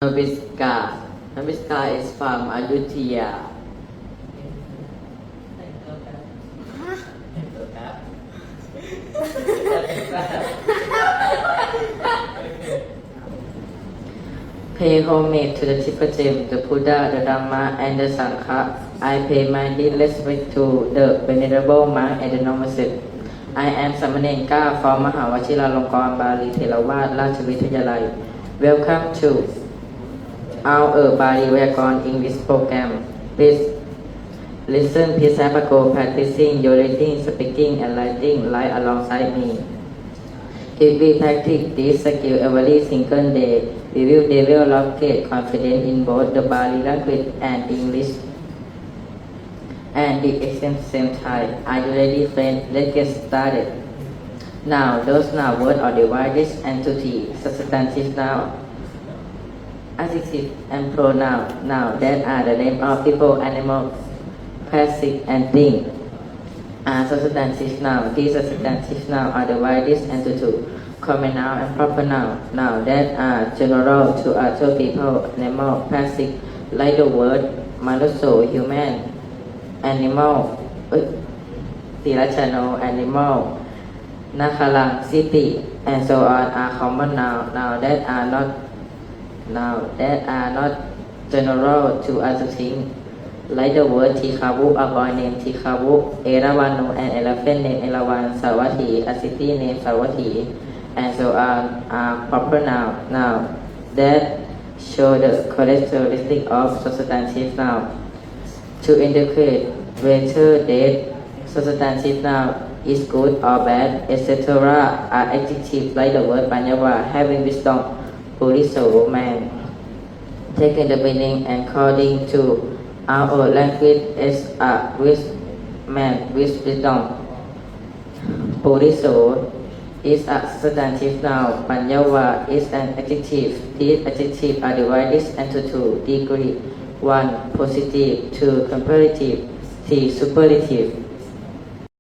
Nabisca. Nabisca is from Ayutthaya. แต่งตัวแบบแต่งตัวแบบ Pay homage to the Tibetan, the Buddha, the Dhamma, and the Sangha. I pay my deep respect to the venerable monk and the novices. I am Samanenka from Mahawachiralongkorn Bali Theravada Rachvidyalaya. Welcome to our Bali Vyakon English program. Please listen, please have a go practicing your reading, speaking, and writing right alongside me. If we practice this skill every single day, we will develop great confidence in both the Bali language and English. And the same time, are you ready, friends? Let's get started. Now, those noun words or divided entity, substantive noun, adjective and pronoun. Now, that are the name of people, animals, places, and things. Substantive noun. These substantive nouns are divided into two: common noun and proper noun. Now that are general to other people, animal, plastic, like the word manuso, human, animal, tirachano, animal, nakalang, city, and so on are common noun. Now that are not general to other things. Like the word Tikavu, a boy named Tikavu, Eravanu, an elephant named Elavan, Sawati, a city named Sawati, and so on are proper noun. Now, that show the characteristic of substantive noun. To indicate whether that substantive noun is good or bad, etc. are adjectives like the word Panyava, having wisdom, Puriso, man. Taking the meaning according to our language is a man with wisdom. Puriso is a substantive noun. Panyava is an adjective. These adjectives are divided into two degrees: 1. Positive, 2. Comparative, 3. Superlative.